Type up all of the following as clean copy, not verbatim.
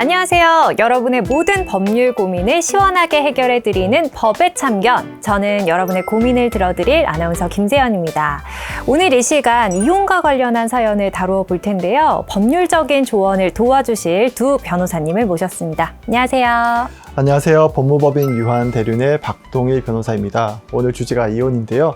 안녕하세요. 여러분의 모든 법률 고민을 시원하게 해결해드리는 법의 참견. 저는 여러분의 고민을 들어드릴 아나운서 김세연입니다. 오늘 이 시간 이혼과 관련한 사연을 다루어 볼 텐데요. 법률적인 조언을 도와주실 두 변호사님을 모셨습니다. 안녕하세요. 안녕하세요. 법무법인 유한대륜의 박동일 변호사입니다. 오늘 주제가 이혼인데요.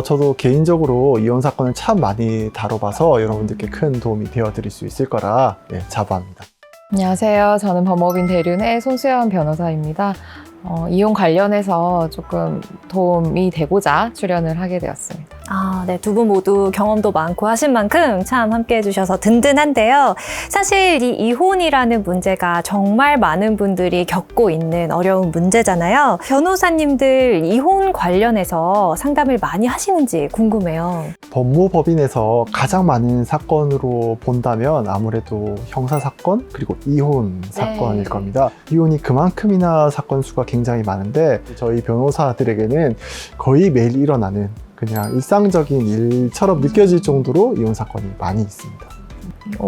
저도 개인적으로 이혼 사건을 참 많이 다뤄봐서 여러분들께 큰 도움이 되어드릴 수 있을 거라 자부합니다. 안녕하세요. 저는 법무법인 대륜의 손수연 변호사입니다. 이혼 관련해서 조금 도움이 되고자 출연을 하게 되었습니다. 네, 두 분 모두 경험도 많고 하신 만큼 참 함께 해주셔서 든든한데요. 사실 이 이혼이라는 문제가 정말 많은 분들이 겪고 있는 어려운 문제잖아요. 변호사님들 이혼 관련해서 상담을 많이 하시는지 궁금해요. 법무법인에서 가장 많은 사건으로 본다면 아무래도 형사사건 그리고 이혼 사건일 겁니다. 이혼이 그만큼이나 사건 수가 굉장히 많은데 저희 변호사들에게는 거의 매일 일어나는 그냥 일상적인 일처럼 느껴질 정도로 이혼 사건이 많이 있습니다.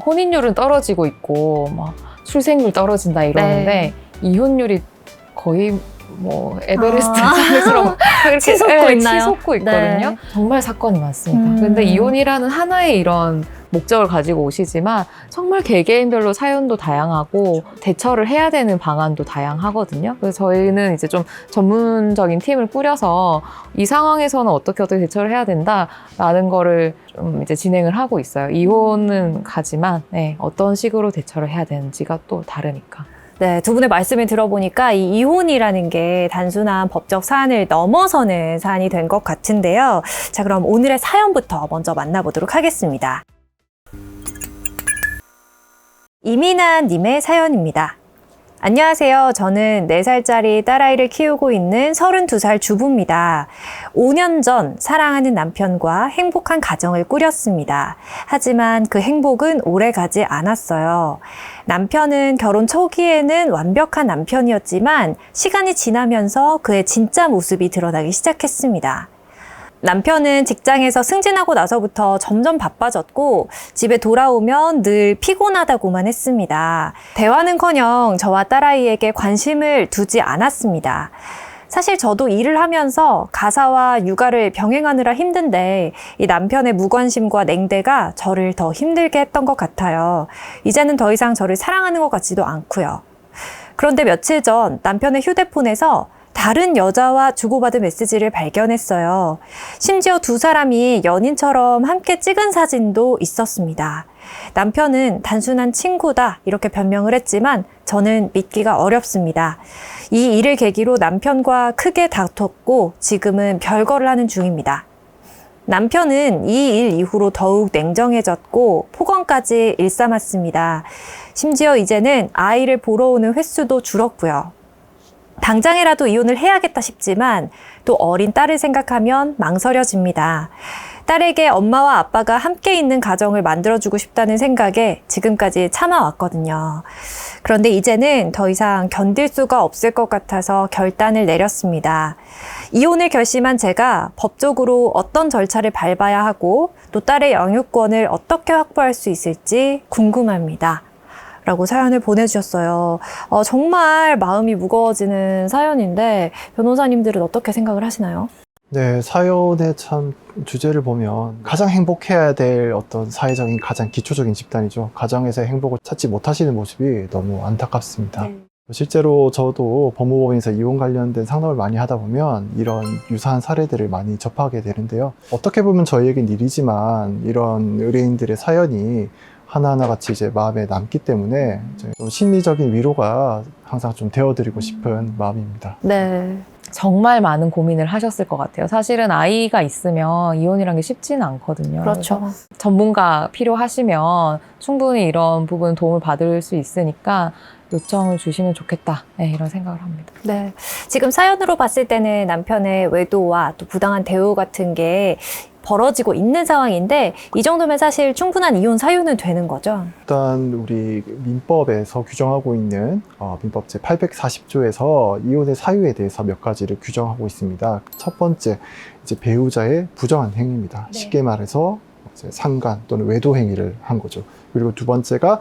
혼인율은 떨어지고 있고 막 출생률 떨어진다 이러는데 이혼율이 거의 에베레스트 산맥처럼 이렇게 치솟고 있나요? 치솟고 있거든요. 네. 정말 사건이 많습니다. 그런데 이혼이라는 하나의 이런 목적을 가지고 오시지만 정말 개개인별로 사연도 다양하고 대처를 해야 되는 방안도 다양하거든요. 그래서 저희는 이제 좀 전문적인 팀을 꾸려서 이 상황에서는 어떻게 대처를 해야 된다라는 거를 좀 이제 진행을 하고 있어요. 이혼은 가지만 어떤 식으로 대처를 해야 되는지가 또 다르니까. 네, 두 분의 말씀을 들어보니까 이 이혼이라는 게 단순한 법적 사안을 넘어서는 사안이 된 것 같은데요. 자, 그럼 오늘의 사연부터 먼저 만나보도록 하겠습니다. 이민아 님의 사연입니다. 안녕하세요. 저는 4살짜리 딸아이를 키우고 있는 32살 주부입니다. 5년 전 사랑하는 남편과 행복한 가정을 꾸렸습니다. 하지만 그 행복은 오래가지 않았어요. 남편은 결혼 초기에는 완벽한 남편이었지만 시간이 지나면서 그의 진짜 모습이 드러나기 시작했습니다. 남편은 직장에서 승진하고 나서부터 점점 바빠졌고 집에 돌아오면 늘 피곤하다고만 했습니다. 대화는커녕 저와 딸아이에게 관심을 두지 않았습니다. 사실 저도 일을 하면서 가사와 육아를 병행하느라 힘든데 이 남편의 무관심과 냉대가 저를 더 힘들게 했던 것 같아요. 이제는 더 이상 저를 사랑하는 것 같지도 않고요. 그런데 며칠 전 남편의 휴대폰에서 다른 여자와 주고받은 메시지를 발견했어요. 심지어 두 사람이 연인처럼 함께 찍은 사진도 있었습니다. 남편은 단순한 친구다 이렇게 변명을 했지만 저는 믿기가 어렵습니다. 이 일을 계기로 남편과 크게 다퉜고 지금은 별거를 하는 중입니다. 남편은 이 일 이후로 더욱 냉정해졌고 폭언까지 일삼았습니다. 심지어 이제는 아이를 보러 오는 횟수도 줄었고요. 당장이라도 이혼을 해야겠다 싶지만 또 어린 딸을 생각하면 망설여집니다. 딸에게 엄마와 아빠가 함께 있는 가정을 만들어주고 싶다는 생각에 지금까지 참아왔거든요. 그런데 이제는 더 이상 견딜 수가 없을 것 같아서 결단을 내렸습니다. 이혼을 결심한 제가 법적으로 어떤 절차를 밟아야 하고 또 딸의 영유권을 어떻게 확보할 수 있을지 궁금합니다. 라고 사연을 보내주셨어요. 정말 마음이 무거워지는 사연인데 변호사님들은 어떻게 생각을 하시나요? 네, 사연의 참 주제를 보면 가장 행복해야 될 어떤 사회적인 가장 기초적인 집단이죠. 가정에서의 행복을 찾지 못하시는 모습이 너무 안타깝습니다. 실제로 저도 법무법인에서 이혼 관련된 상담을 많이 하다 보면 이런 유사한 사례들을 많이 접하게 되는데요. 어떻게 보면 저희에겐 일이지만 이런 의뢰인들의 사연이 하나하나 같이 이제 마음에 남기 때문에 좀 심리적인 위로가 항상 좀 되어드리고 싶은 마음입니다. 네. 정말 많은 고민을 하셨을 것 같아요. 사실은 아이가 있으면 이혼이라는 게 쉽지는 않거든요. 그렇죠. 전문가 필요하시면 충분히 이런 부분 도움을 받을 수 있으니까 요청을 주시면 좋겠다. 이런 생각을 합니다. 네. 지금 사연으로 봤을 때는 남편의 외도와 또 부당한 대우 같은 게 벌어지고 있는 상황인데 이 정도면 사실 충분한 이혼 사유는 되는 거죠? 일단 우리 민법에서 규정하고 있는 민법 제840조에서 이혼의 사유에 대해서 몇 가지를 규정하고 있습니다. 첫 번째, 이제 배우자의 부정한 행위입니다. 네. 쉽게 말해서 이제 상간 또는 외도 행위를 한 거죠. 그리고 두 번째가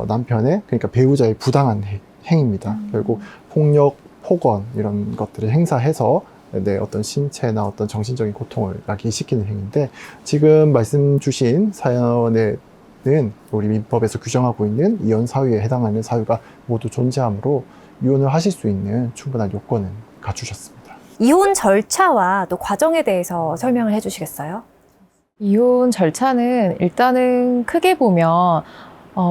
남편의, 그러니까 배우자의 부당한 행위입니다. 결국 폭력, 폭언 이런 것들을 행사해서 내 어떤 신체나 어떤 정신적인 고통을 야기시키는 행위인데, 지금 말씀 주신 사연에는 우리 민법에서 규정하고 있는 이혼 사유에 해당하는 사유가 모두 존재하므로 이혼을 하실 수 있는 충분한 요건을 갖추셨습니다. 이혼 절차와 또 과정에 대해서 설명을 해주시겠어요? 이혼 절차는 일단은 크게 보면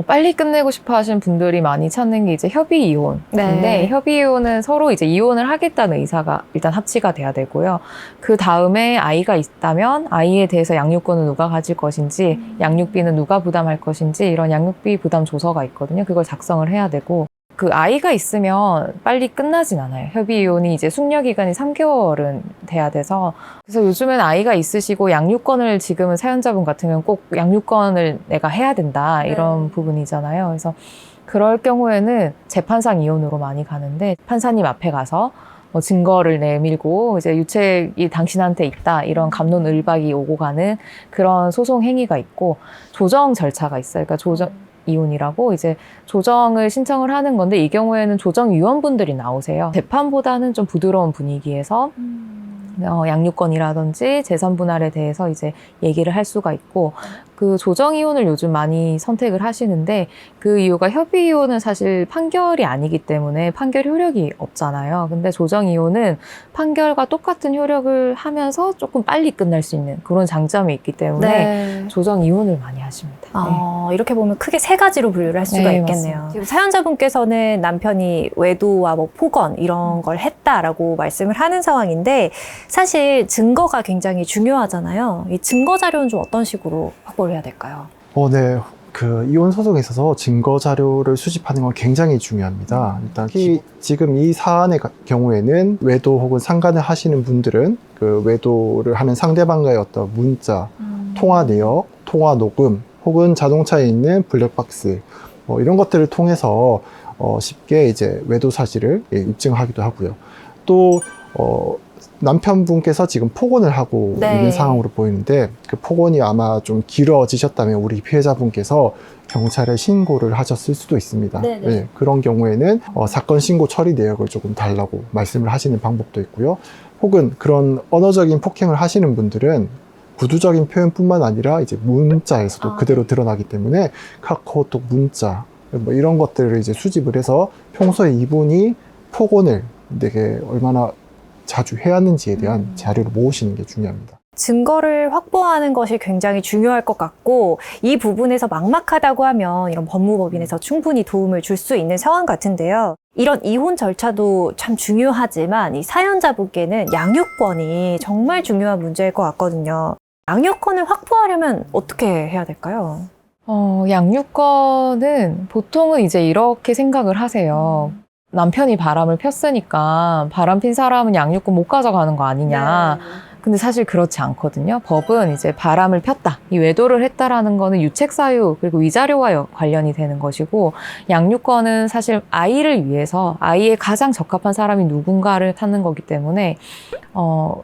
빨리 끝내고 싶어 하시는 분들이 많이 찾는 게 이제 협의 이혼인데, 네. 협의 이혼은 서로 이제 이혼을 하겠다는 의사가 일단 합치가 돼야 되고요. 그 다음에 아이가 있다면 아이에 대해서 양육권은 누가 가질 것인지, 양육비는 누가 부담할 것인지, 이런 양육비 부담 조서가 있거든요. 그걸 작성을 해야 되고, 그 아이가 있으면 빨리 끝나진 않아요. 협의 이혼이 이제 숙려 기간이 3개월은 돼야 돼서, 그래서 요즘엔 아이가 있으시고 양육권을 지금은 사연자분 같은 경우는 꼭 양육권을 내가 해야 된다 이런 부분이잖아요. 그래서 그럴 경우에는 재판상 이혼으로 많이 가는데, 판사님 앞에 가서 뭐 증거를 내밀고 이제 유책이 당신한테 있다 이런 갑론을박이 오고 가는 그런 소송 행위가 있고, 조정 절차가 있어요. 그러니까 조정 이혼이라고 이제 조정을 신청을 하는 건데, 이 경우에는 조정위원분들이 나오세요. 재판보다는 좀 부드러운 분위기에서 양육권이라든지 재산 분할에 대해서 이제 얘기를 할 수가 있고, 그 조정 이혼을 요즘 많이 선택을 하시는데, 그 이유가 협의 이혼은 사실 판결이 아니기 때문에 판결 효력이 없잖아요. 근데 조정 이혼은 판결과 똑같은 효력을 하면서 조금 빨리 끝날 수 있는 그런 장점이 있기 때문에 네. 조정 이혼을 많이 하십니다. 이렇게 보면 크게 세 가지로 분류를 할 수가 네, 있겠네요. 맞습니다. 지금 사연자분께서는 남편이 외도와 뭐 폭언 이런 걸 했다라고 말씀을 하는 상황인데, 사실 증거가 굉장히 중요하잖아요. 이 증거 자료는 좀 어떤 식으로 확보를 해야 될까요? 네. 그 이혼 소송에 있어서 증거 자료를 수집하는 건 굉장히 중요합니다. 일단 지금 이 사안의 경우에는 외도 혹은 상간을 하시는 분들은 그 외도를 하는 상대방과의 어떤 문자, 통화 내역, 통화 녹음, 혹은 자동차에 있는 블랙박스 이런 것들을 통해서 쉽게 이제 외도 사실을 입증하기도 하고요. 또 남편분께서 지금 폭언을 하고 네. 있는 상황으로 보이는데, 그 폭언이 아마 좀 길어지셨다면 우리 피해자분께서 경찰에 신고를 하셨을 수도 있습니다. 네네. 네, 그런 경우에는 사건 신고 처리 내역을 조금 달라고 말씀을 하시는 방법도 있고요. 혹은 그런 언어적인 폭행을 하시는 분들은 구두적인 표현뿐만 아니라 이제 문자에서도 그대로 드러나기 때문에 카카오톡 문자 뭐 이런 것들을 이제 수집을 해서 평소에 이분이 폭언을 내게 얼마나 자주 해왔는지에 대한 자료를 모으시는 게 중요합니다. 증거를 확보하는 것이 굉장히 중요할 것 같고, 이 부분에서 막막하다고 하면 이런 법무법인에서 충분히 도움을 줄 수 있는 상황 같은데요. 이런 이혼 절차도 참 중요하지만 이 사연자분께는 양육권이 정말 중요한 문제일 것 같거든요. 양육권을 확보하려면 어떻게 해야 될까요? 양육권은 보통은 이제 이렇게 생각을 하세요. 남편이 바람을 폈으니까 바람 핀 사람은 양육권 못 가져가는 거 아니냐. 근데 사실 그렇지 않거든요. 법은 이제 바람을 폈다, 이 외도를 했다라는 거는 유책 사유 그리고 위자료와 관련이 되는 것이고, 양육권은 사실 아이를 위해서 아이의 가장 적합한 사람이 누군가를 찾는 거기 때문에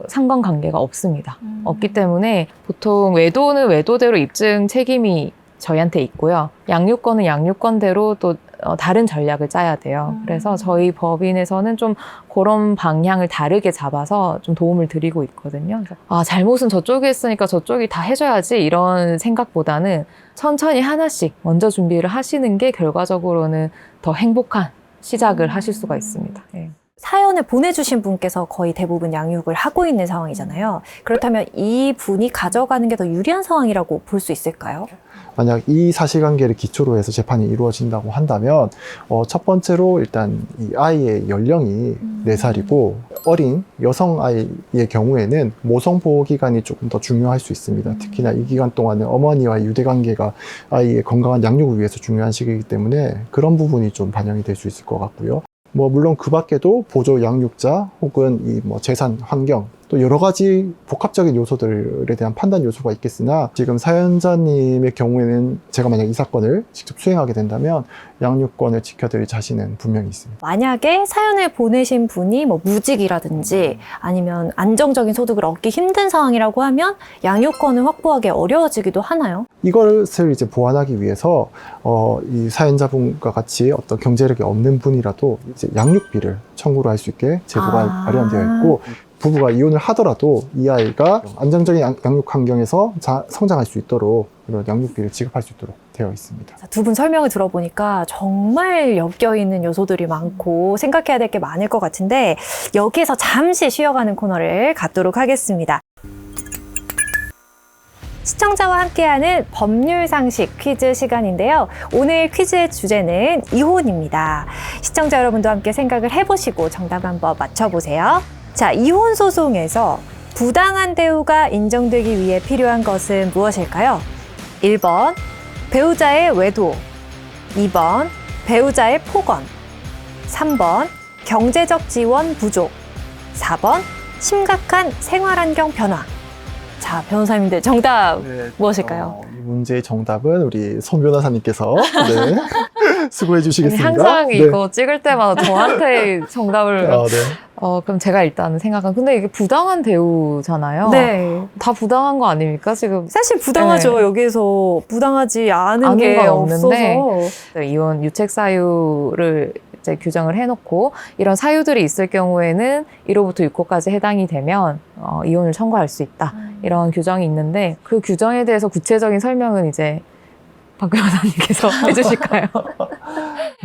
상관관계가 없습니다. 없기 때문에 보통 외도는 외도대로 입증 책임이 저희한테 있고요. 양육권은 양육권대로 또 다른 전략을 짜야 돼요. 그래서 저희 법인에서는 좀 그런 방향을 다르게 잡아서 좀 도움을 드리고 있거든요. 그래서 잘못은 저쪽이 했으니까 저쪽이 다 해줘야지 이런 생각보다는 천천히 하나씩 먼저 준비를 하시는 게 결과적으로는 더 행복한 시작을 하실 수가 있습니다. 네. 사연을 보내주신 분께서 거의 대부분 양육을 하고 있는 상황이잖아요. 그렇다면 이 분이 가져가는 게 더 유리한 상황이라고 볼 수 있을까요? 만약 이 사실관계를 기초로 해서 재판이 이루어진다고 한다면 첫 번째로 일단 이 아이의 연령이 4살이고 어린 여성 아이의 경우에는 모성 보호 기간이 조금 더 중요할 수 있습니다. 특히나 이 기간 동안은 어머니와의 유대관계가 아이의 건강한 양육을 위해서 중요한 시기이기 때문에 그런 부분이 좀 반영이 될 수 있을 것 같고요. 물론 그 밖에도 보조 양육자 혹은 이 재산 환경 또 여러 가지 복합적인 요소들에 대한 판단 요소가 있겠으나 지금 사연자님의 경우에는 제가 만약 이 사건을 직접 수행하게 된다면 양육권을 지켜드릴 자신은 분명히 있습니다. 만약에 사연을 보내신 분이 뭐 무직이라든지 아니면 안정적인 소득을 얻기 힘든 상황이라고 하면 양육권을 확보하기 어려워지기도 하나요? 이것을 이제 보완하기 위해서 이 사연자분과 같이 어떤 경제력이 없는 분이라도 이제 양육비를 청구를 할 수 있게 제도가 마련되어 있고, 부부가 이혼을 하더라도 이 아이가 안정적인 양육 환경에서 성장할 수 있도록 그런 양육비를 지급할 수 있도록 되어 있습니다. 두 분 설명을 들어보니까 정말 엮여있는 요소들이 많고 생각해야 될 게 많을 것 같은데 여기에서 잠시 쉬어가는 코너를 갖도록 하겠습니다. 시청자와 함께하는 법률 상식 퀴즈 시간인데요. 오늘 퀴즈의 주제는 이혼입니다. 시청자 여러분도 함께 생각을 해보시고 정답 한번 맞춰보세요. 자, 이혼 소송에서 부당한 대우가 인정되기 위해 필요한 것은 무엇일까요? 1번, 배우자의 외도. 2번, 배우자의 폭언. 3번, 경제적 지원 부족. 4번, 심각한 생활환경 변화. 자, 변호사님들 정답 무엇일까요? 이 문제의 정답은 우리 손 변호사님께서 수고해 주시겠습니다. 항상 이거 찍을 때마다 저한테 정답을 네. 그럼 제가 일단 생각한 근데 이게 부당한 대우잖아요. 네. 다 부당한 거 아닙니까? 지금 사실 부당하죠. 네. 여기서 부당하지 않은 게 건 없어서. 없는데 이혼 유책 사유를 이제 규정을 해놓고 이런 사유들이 있을 경우에는 1호부터 6호까지 해당이 되면 이혼을 청구할 수 있다. 이런 규정이 있는데 그 규정에 대해서 구체적인 설명은 이제 박 변호사님께서 해주실까요?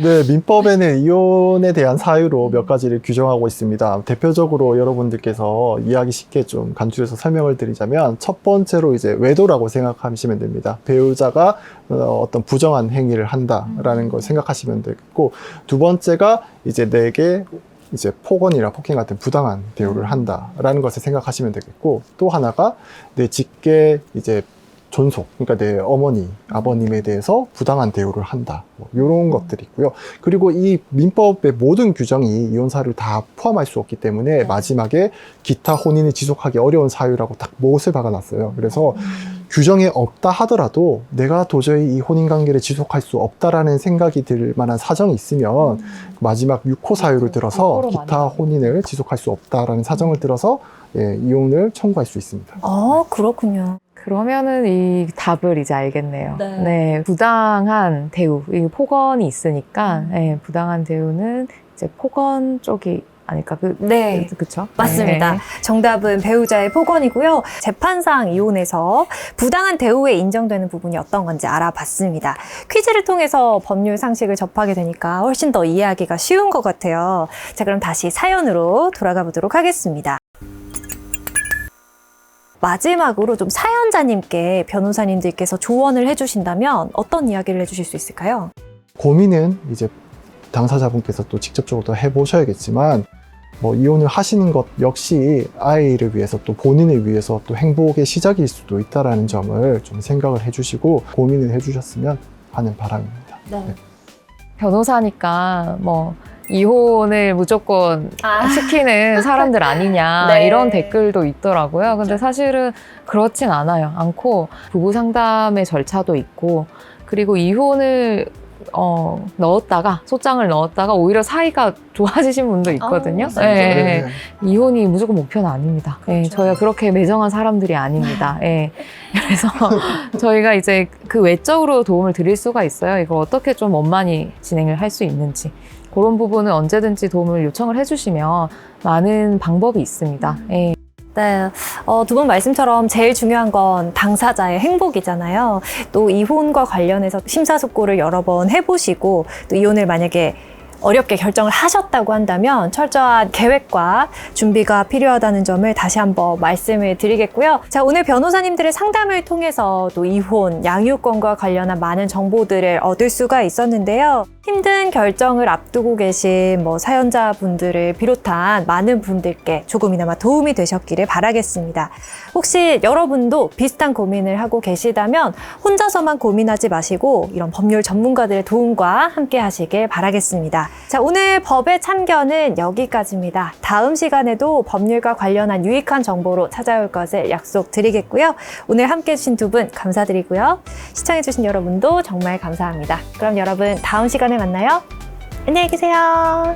네, 민법에는 이혼에 대한 사유로 몇 가지를 규정하고 있습니다. 대표적으로 여러분들께서 이해하기 쉽게 좀 간추려서 설명을 드리자면 첫 번째로 이제 외도라고 생각하시면 됩니다. 배우자가 어떤 부정한 행위를 한다라는 걸 생각하시면 되겠고, 두 번째가 이제 내게 이제 폭언이나 폭행 같은 부당한 대우를 한다라는 것을 생각하시면 되겠고, 또 하나가 내 직계 이제 존속, 그러니까 내 어머니, 아버님에 대해서 부당한 대우를 한다. 뭐 이런 것들이 있고요. 그리고 이 민법의 모든 규정이 이혼 사유를 다 포함할 수 없기 때문에 마지막에 기타 혼인을 지속하기 어려운 사유라고 딱 못을 박아놨어요. 그래서 규정에 없다 하더라도 내가 도저히 이 혼인 관계를 지속할 수 없다라는 생각이 들 만한 사정이 있으면 마지막 6호 사유를 들어서 기타 혼인을 지속할 수 없다라는 사정을 들어서 이혼을 청구할 수 있습니다. 그렇군요. 그러면은 이 답을 이제 알겠네요. 네, 부당한 대우, 이 폭언이 있으니까 네, 부당한 대우는 이제 폭언 쪽이 아닐까? 네, 그렇죠. 맞습니다. 네. 정답은 배우자의 폭언이고요. 재판상 이혼에서 부당한 대우에 인정되는 부분이 어떤 건지 알아봤습니다. 퀴즈를 통해서 법률 상식을 접하게 되니까 훨씬 더 이해하기가 쉬운 것 같아요. 자, 그럼 다시 사연으로 돌아가 보도록 하겠습니다. 마지막으로 좀 사연자님께 변호사님들께서 조언을 해주신다면 어떤 이야기를 해주실 수 있을까요? 고민은 이제 당사자분께서 또 직접적으로 또 해보셔야겠지만, 뭐 이혼을 하시는 것 역시 아이를 위해서 또 본인을 위해서 또 행복의 시작일 수도 있다라는 점을 좀 생각을 해주시고 고민을 해주셨으면 하는 바람입니다. 네. 변호사니까 뭐 이혼을 무조건 시키는 사람들 아니냐 네. 이런 댓글도 있더라고요. 근데 사실은 그렇진 않고 부부 상담의 절차도 있고, 그리고 이혼을 넣었다가 소장을 넣었다가 오히려 사이가 좋아지신 분도 있거든요. 네. 이혼이 무조건 목표는 아닙니다. 그렇죠. 네, 저희가 그렇게 매정한 사람들이 아닙니다. 네. 그래서 저희가 이제 그 외적으로 도움을 드릴 수가 있어요. 이걸 어떻게 좀 원만히 진행을 할 수 있는지 그런 부분은 언제든지 도움을 요청을 해주시면 많은 방법이 있습니다. 네. 네, 두 분 말씀처럼 제일 중요한 건 당사자의 행복이잖아요. 또 이혼과 관련해서 심사숙고를 여러 번 해보시고 또 이혼을 만약에 어렵게 결정을 하셨다고 한다면 철저한 계획과 준비가 필요하다는 점을 다시 한번 말씀을 드리겠고요. 자, 오늘 변호사님들의 상담을 통해서 또 이혼, 양육권과 관련한 많은 정보들을 얻을 수가 있었는데요. 힘든 결정을 앞두고 계신 사연자분들을 비롯한 많은 분들께 조금이나마 도움이 되셨기를 바라겠습니다. 혹시 여러분도 비슷한 고민을 하고 계시다면 혼자서만 고민하지 마시고 이런 법률 전문가들의 도움과 함께 하시길 바라겠습니다. 자, 오늘 법의 참견은 여기까지입니다. 다음 시간에도 법률과 관련한 유익한 정보로 찾아올 것을 약속드리겠고요. 오늘 함께 해주신 두 분 감사드리고요. 시청해주신 여러분도 정말 감사합니다. 그럼 여러분 다음 시간에 만나요. 안녕히 계세요.